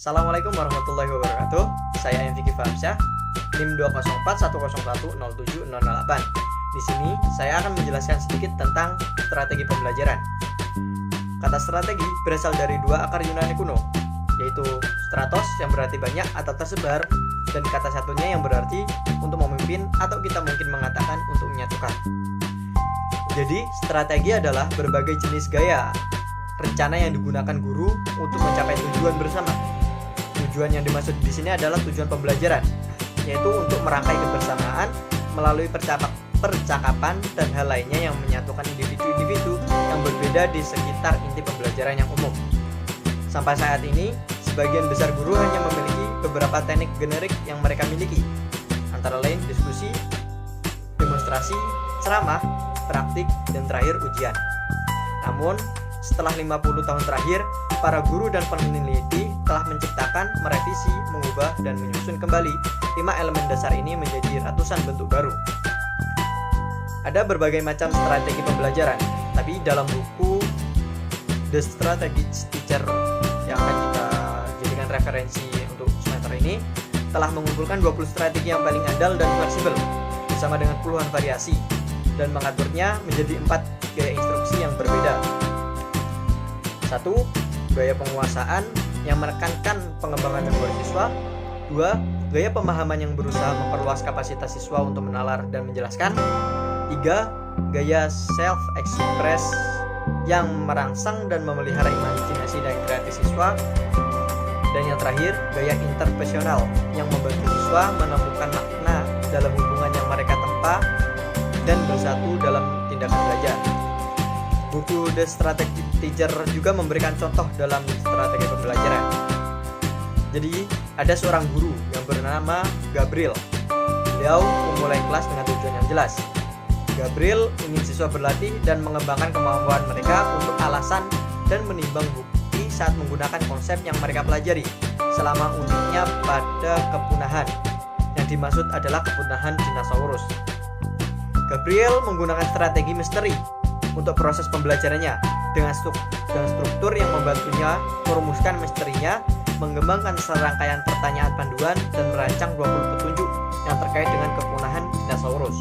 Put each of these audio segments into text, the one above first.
Assalamualaikum warahmatullahi wabarakatuh. Saya Vicky Famsyah, NIM 20410100708. Di sini saya akan menjelaskan sedikit tentang strategi pembelajaran. Kata strategi berasal dari dua akar Yunani kuno, yaitu stratos yang berarti banyak atau tersebar, dan kata satunya yang berarti untuk memimpin atau kita mungkin mengatakan untuk menyatukan. Jadi, strategi adalah berbagai jenis gaya rencana yang digunakan guru untuk mencapai tujuan bersama. Tujuan yang dimaksud di sini adalah tujuan pembelajaran, yaitu untuk merangkai kebersamaan melalui percakapan dan hal lainnya yang menyatukan individu-individu yang berbeda di sekitar inti pembelajaran yang umum. Sampai saat ini, sebagian besar guru hanya memiliki beberapa teknik generik yang mereka miliki, antara lain diskusi, demonstrasi, ceramah, praktik, dan terakhir ujian. Namun, setelah 50 tahun terakhir, para guru dan peneliti telah menciptakan, merevisi, mengubah, dan menyusun kembali 5 elemen dasar ini menjadi ratusan bentuk baru. Ada berbagai macam strategi pembelajaran, tapi dalam buku The Strategic Teacher yang akan kita jadikan referensi untuk semester ini telah mengumpulkan 20 strategi yang paling andal dan fleksibel bersama dengan puluhan variasi dan mengaturnya menjadi 4 gaya instruksi yang berbeda. 1. Gaya penguasaan yang menekankan pengembangan memori siswa. 2. Gaya pemahaman yang berusaha memperluas kapasitas siswa untuk menalar dan menjelaskan. 3. Gaya self-express yang merangsang dan memelihara imajinasi dan kreatif siswa. Dan yang terakhir, gaya interpersonal yang membantu siswa menemukan makna dalam hubungan yang mereka tempa dan bersatu dalam tindakan belajar. Buku The Strategic Teacher juga memberikan contoh dalam strategi pembelajaran. Jadi, ada seorang guru yang bernama Gabriel. Beliau memulai kelas dengan tujuan yang jelas. Gabriel ingin siswa berlatih dan mengembangkan kemampuan mereka untuk alasan dan menimbang bukti saat menggunakan konsep yang mereka pelajari, selama uniknya pada kepunahan. Yang dimaksud adalah kepunahan dinosaurus. Gabriel menggunakan strategi misteri untuk proses pembelajarannya dengan struktur yang membantunya merumuskan misterinya, mengembangkan serangkaian pertanyaan panduan, dan merancang 20 petunjuk yang terkait dengan kepunahan dinosaurus.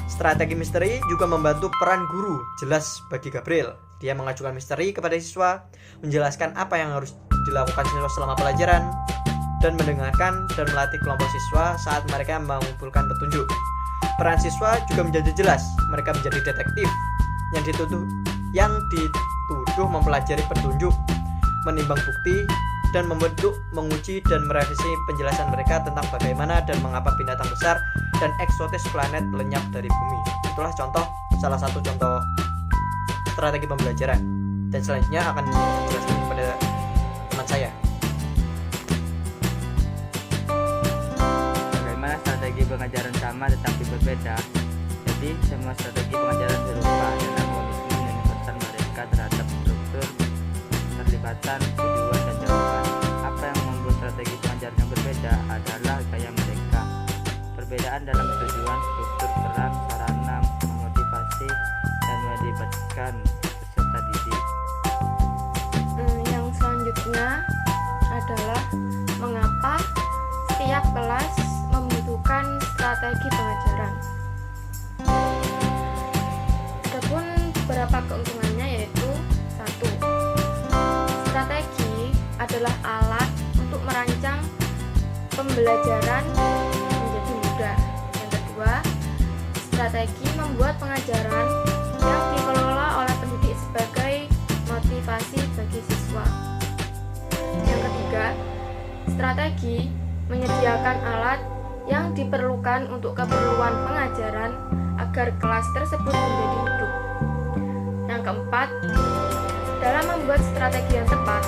Strategi misteri juga membantu peran guru jelas bagi Gabriel. Dia mengajukan misteri kepada siswa, menjelaskan apa yang harus dilakukan siswa selama pelajaran, dan mendengarkan dan melatih kelompok siswa saat mereka mengumpulkan petunjuk. Peran siswa juga menjadi jelas. Mereka menjadi detektif yang dituduh mempelajari petunjuk, menimbang bukti, dan membentuk, menguji, dan merevisi penjelasan mereka tentang bagaimana dan mengapa binatang besar dan eksotis planet lenyap dari bumi. Itulah salah satu contoh strategi pembelajaran. Dan selanjutnya akan dijelaskan kepada teman saya. Bagaimana strategi pengajaran sama tetapi berbeda? Jadi, semua strategi pengajaran serupa dalam komitmen universal mereka terhadap struktur, keterlibatan, tujuan, dan jawaban. Apa yang membuat strategi pengajaran yang berbeda adalah gaya mereka. Perbedaan dalam tujuan, struktur, peran, sarana, memotivasi, dan melibatkan peserta didik. Yang selanjutnya adalah mengapa setiap kelas membutuhkan strategi pengajaran. Adapun beberapa keuntungannya yaitu 1. Strategi adalah alat untuk merancang pembelajaran menjadi mudah. Yang kedua, strategi membuat pengajaran yang dikelola oleh pendidik sebagai motivasi bagi siswa. Yang ketiga, strategi menyediakan alat yang diperlukan untuk keperluan pengajaran agar kelas tersebut menjadi hidup. Yang keempat, dalam membuat strategi yang tepat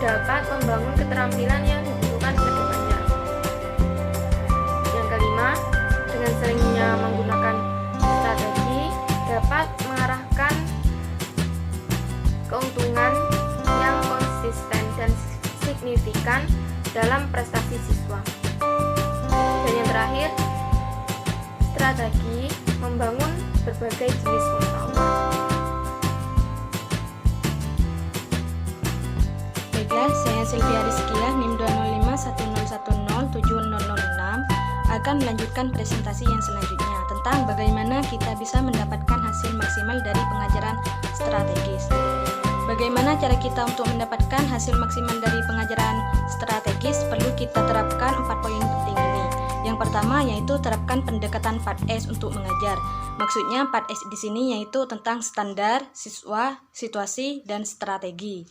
dapat membangun keterampilan yang dibutuhkan ke depannya. Yang kelima, dengan seringnya menggunakan strategi dapat mengarahkan keuntungan yang konsisten dan signifikan dalam prestasi siswa. Dan yang terakhir, strategi membangun berbagai jenis pengetahuan. Baiklah, saya Saya Sylvia Rizkiah, NIM 20510107006 akan melanjutkan presentasi yang selanjutnya tentang bagaimana kita bisa mendapatkan hasil maksimal dari pengajaran strategis. Bagaimana cara kita untuk mendapatkan hasil maksimal dari pengajaran strategis? Perlu kita terapkan 4 poin penting ini. Yang pertama yaitu terapkan pendekatan 4S untuk mengajar. Maksudnya 4S di sini yaitu tentang standar, siswa, situasi, dan strategi.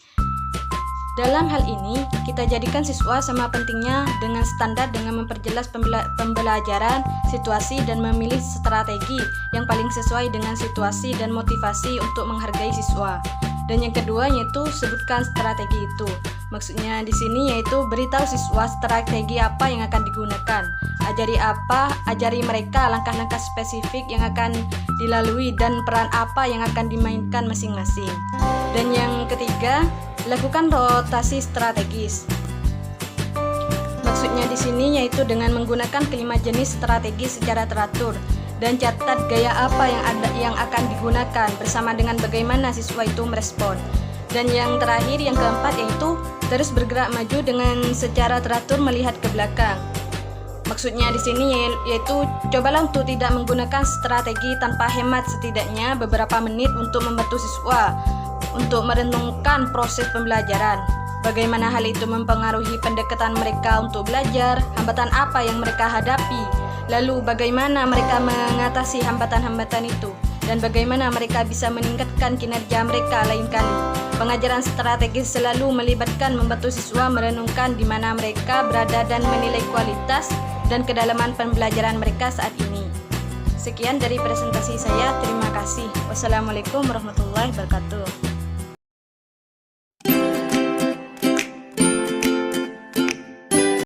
Dalam hal ini, kita jadikan siswa sama pentingnya dengan standar dengan memperjelas pembelajaran, situasi, dan memilih strategi yang paling sesuai dengan situasi dan motivasi untuk menghargai siswa. Dan yang kedua yaitu sebutkan strategi itu. Maksudnya di sini yaitu beritahu siswa strategi apa yang akan digunakan. Ajari mereka langkah-langkah spesifik yang akan dilalui dan peran apa yang akan dimainkan masing-masing. Dan yang ketiga, lakukan rotasi strategis. Maksudnya di sini yaitu dengan menggunakan kelima jenis strategi secara teratur dan catat gaya apa yang akan digunakan bersama dengan bagaimana siswa itu merespon. Dan yang terakhir, yang keempat yaitu terus bergerak maju dengan secara teratur melihat ke belakang. Maksudnya di sini yaitu cobalah untuk tidak menggunakan strategi tanpa hemat setidaknya beberapa menit untuk membantu siswa untuk merenungkan proses pembelajaran. Bagaimana hal itu mempengaruhi pendekatan mereka untuk belajar, hambatan apa yang mereka hadapi, lalu bagaimana mereka mengatasi hambatan-hambatan itu, dan bagaimana mereka bisa meningkatkan kinerja mereka lain kali. Pengajaran strategis selalu melibatkan membantu siswa merenungkan di mana mereka berada dan menilai kualitas dan kedalaman pembelajaran mereka saat ini. Sekian dari presentasi saya, terima kasih. Wassalamualaikum warahmatullahi wabarakatuh.